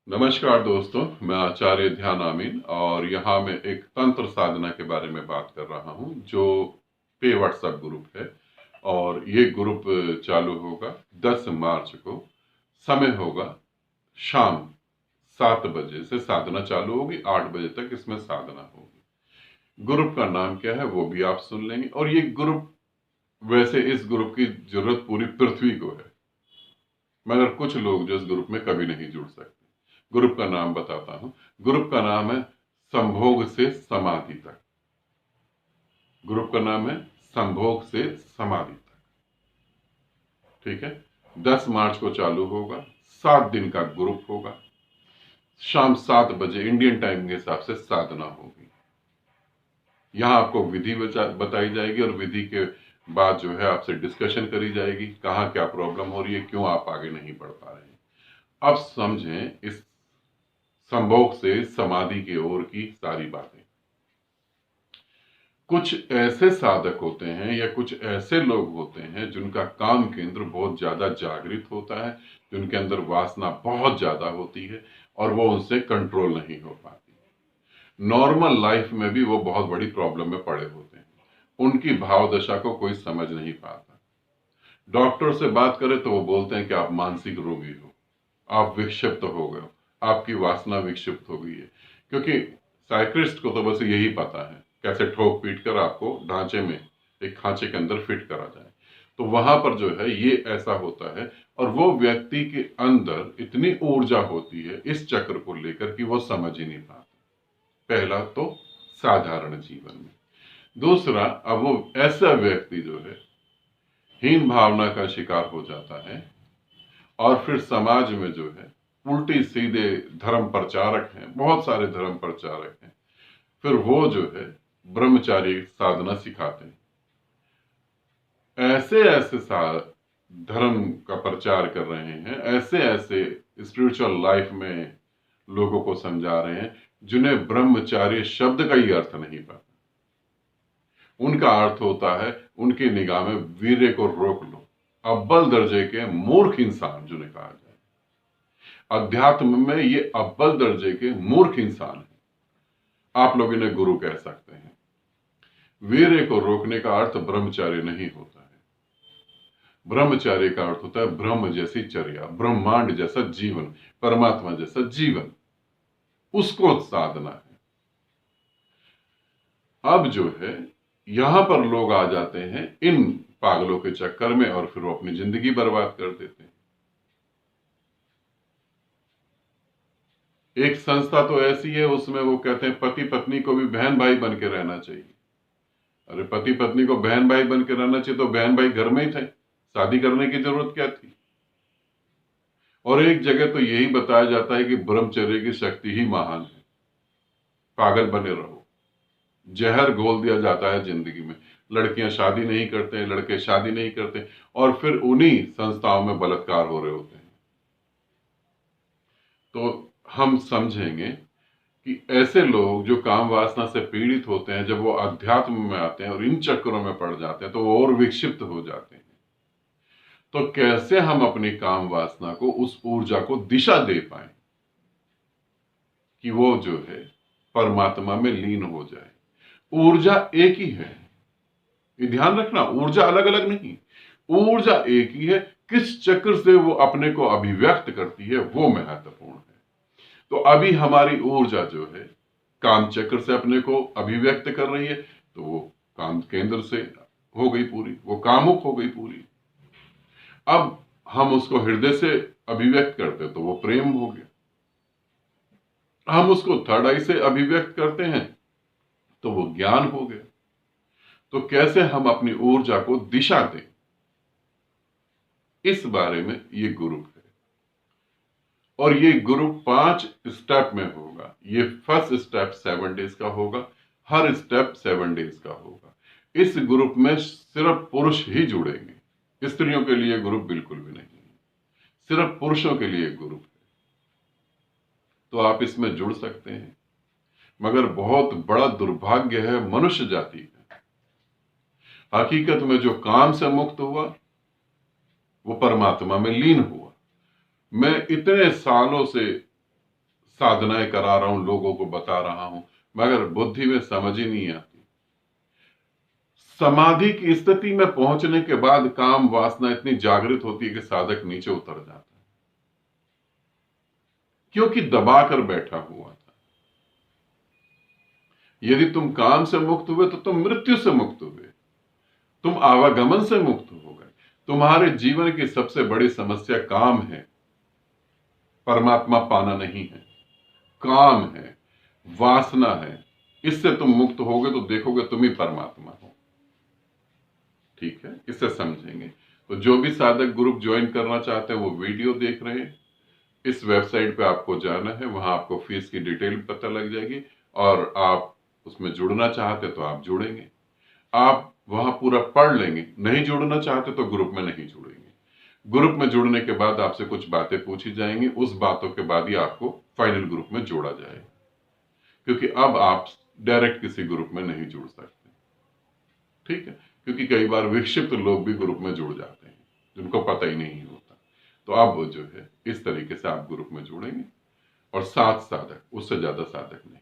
नमस्कार दोस्तों, मैं आचार्य ध्यान आमीन और यहाँ मैं एक तंत्र साधना के बारे में बात कर रहा हूँ जो पे व्हाट्सएप ग्रुप है। और ये ग्रुप चालू होगा 10 मार्च को। समय होगा शाम 7 बजे से साधना चालू होगी, 8 बजे तक इसमें साधना होगी। ग्रुप का नाम क्या है वो भी आप सुन लेंगे। और ये ग्रुप, वैसे इस ग्रुप की जरूरत पूरी पृथ्वी को है, मगर कुछ लोग जो इस ग्रुप में कभी नहीं जुड़ सकते। ग्रुप का नाम बताता हूं। ग्रुप का नाम है संभोग से समाधि तक। ग्रुप का नाम है संभोग से समाधि तक। ठीक है, 10 मार्च को चालू होगा, 7 दिन का ग्रुप होगा। शाम 7 बजे इंडियन टाइम के हिसाब से साधना होगी। यहाँ आपको विधि बताई जाएगी और विधि के बाद जो है आपसे डिस्कशन करी जाएगी, कहाँ क्या प्रॉब्लम हो रही है, क्यों आप आगे नहीं बढ़ पा रहे हैं। अब समझें इस संभोग से समाधि की ओर की सारी बातें। कुछ ऐसे साधक होते हैं या कुछ ऐसे लोग होते हैं जिनका काम केंद्र बहुत ज्यादा जागृत होता है, जिनके अंदर वासना बहुत ज्यादा होती है और वो उनसे कंट्रोल नहीं हो पाती। नॉर्मल लाइफ में भी वो बहुत बड़ी प्रॉब्लम में पड़े होते हैं। उनकी भाव दशा को कोई समझ नहीं पाता। डॉक्टर से बात करें तो वो बोलते हैं कि आप मानसिक रोगी हो, आप विक्षिप्त हो गए हो, आपकी वासना विक्षिप्त हो गई है। क्योंकि साइक्रिस्ट को तो बस यही पता है कैसे ठोक पीट कर आपको ढांचे में, एक खांचे के अंदर फिट करा जाए। तो वहां पर जो है ये ऐसा होता है और वो व्यक्ति के अंदर इतनी ऊर्जा होती है इस चक्र को लेकर कि वो समझ ही नहीं पाता। पहला तो साधारण जीवन में। दूसरा, अब वो ऐसा व्यक्ति जो है हीन भावना का शिकार हो जाता है और फिर समाज में जो है उल्टी सीधे धर्म प्रचारक हैं, बहुत सारे धर्म प्रचारक हैं, फिर वो जो है ब्रह्मचारी साधना सिखाते हैं। ऐसे ऐसे धर्म का प्रचार कर रहे हैं, ऐसे ऐसे स्पिरिचुअल लाइफ में लोगों को समझा रहे हैं जिन्हें ब्रह्मचारी शब्द का ही अर्थ नहीं पता। उनका अर्थ होता है, उनकी निगाह में वीर्य को रोक लो, अव्वल दर्जे के मूर्ख इंसान जिन्हें कहा जाए। अध्यात्म में ये अव्वल दर्जे के मूर्ख इंसान है। आप लोग इन्हें गुरु कह सकते हैं। वीर्य को रोकने का अर्थ ब्रह्मचार्य नहीं होता है। ब्रह्मचार्य का अर्थ होता है ब्रह्म जैसी चर्या, ब्रह्मांड जैसा जीवन, परमात्मा जैसा जीवन, उसको साधना है। अब जो है यहां पर लोग आ जाते हैं इन पागलों के चक्कर में और फिर वो अपनी जिंदगी बर्बाद कर देते हैं। एक संस्था तो ऐसी है, उसमें वो कहते हैं पति पत्नी को भी बहन भाई बन के रहना चाहिए। अरे पति पत्नी को बहन भाई बन के रहना चाहिए तो बहन भाई घर में ही थे, शादी करने की जरूरत क्या थी। और एक जगह तो यही बताया जाता है कि ब्रह्मचर्य की शक्ति ही महान है। पागल बने रहो, जहर घोल दिया जाता है जिंदगी में। लड़कियां शादी नहीं करते, लड़के शादी नहीं करते और फिर उन्हीं संस्थाओं में बलात्कार हो रहे होते हैं। तो हम समझेंगे कि ऐसे लोग जो काम वासना से पीड़ित होते हैं, जब वो अध्यात्म में आते हैं और इन चक्करों में पड़ जाते हैं तो वो और विक्षिप्त हो जाते हैं। तो कैसे हम अपनी काम वासना को, उस ऊर्जा को दिशा दे पाए कि वो जो है परमात्मा में लीन हो जाए। ऊर्जा एक ही है, ये ध्यान रखना, ऊर्जा अलग अलग नहीं, ऊर्जा एक ही है। किस चक्र से वो अपने को अभिव्यक्त करती है वो महत्वपूर्ण है। तो अभी हमारी ऊर्जा जो है काम चक्र से अपने को अभिव्यक्त कर रही है, तो वो काम केंद्र से हो गई पूरी, वो कामुक हो गई पूरी। अब हम उसको हृदय से अभिव्यक्त करते तो वो प्रेम हो गया। हम उसको थर्ड आई से अभिव्यक्त करते हैं तो वो ज्ञान हो गया। तो कैसे हम अपनी ऊर्जा को दिशा दें, इस बारे में ये ग्रुप है। और ये ग्रुप 5 स्टेप में होगा। ये फर्स्ट स्टेप 7 डेज का होगा, हर स्टेप 7 डेज का होगा। इस ग्रुप में सिर्फ पुरुष ही जुड़ेंगे, स्त्रियों के लिए ग्रुप बिल्कुल भी नहीं है, सिर्फ पुरुषों के लिए ग्रुप है। तो आप इसमें जुड़ सकते हैं। मगर बहुत बड़ा दुर्भाग्य है मनुष्य जाति का। हकीकत में जो काम से मुक्त हुआ वो परमात्मा में लीन हुआ। मैं इतने सालों से साधनाएं करा रहा हूं, लोगों को बता रहा हूं, मगर बुद्धि में समझ ही नहीं आती। समाधि की स्थिति में पहुंचने के बाद काम वासना इतनी जागृत होती है कि साधक नीचे उतर जाता है, क्योंकि दबाकर बैठा हुआ था। यदि तुम काम से मुक्त हुए तो तुम मृत्यु से मुक्त हुए, तुम आवागमन से मुक्त हो गए। तुम्हारे जीवन की सबसे बड़ी समस्या काम है, परमात्मा पाना नहीं है। काम है, वासना है। इससे तुम मुक्त होगे तो देखोगे तुम ही परमात्मा हो। ठीक है, इससे समझेंगे। तो जो भी साधक ग्रुप ज्वाइन करना चाहते हैं वो वीडियो देख रहे हैं, इस वेबसाइट पे आपको जाना है, वहां आपको फीस की डिटेल पता लग जाएगी और आप उसमें जुड़ना चाहते तो आप जुड़ेंगे। आप वहां पूरा पढ़ लेंगे, नहीं जुड़ना चाहते तो ग्रुप में नहीं जुड़ेंगे। ग्रुप में जुड़ने के बाद आपसे कुछ बातें पूछी जाएंगी, उस बातों के बाद ही आपको फाइनल ग्रुप में जोड़ा जाएगा, क्योंकि अब आप डायरेक्ट किसी ग्रुप में नहीं जुड़ सकते। ठीक है, क्योंकि कई बार विक्षिप्त लोग भी ग्रुप में जुड़ जाते हैं जिनको पता ही नहीं होता। तो अब जो है इस तरीके से आप ग्रुप में जुड़ेंगे और 7 साधक, उससे ज्यादा साधक नहीं।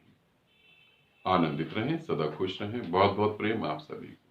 आनंदित रहें, सदा खुश रहें। बहुत बहुत प्रेम आप सभी को।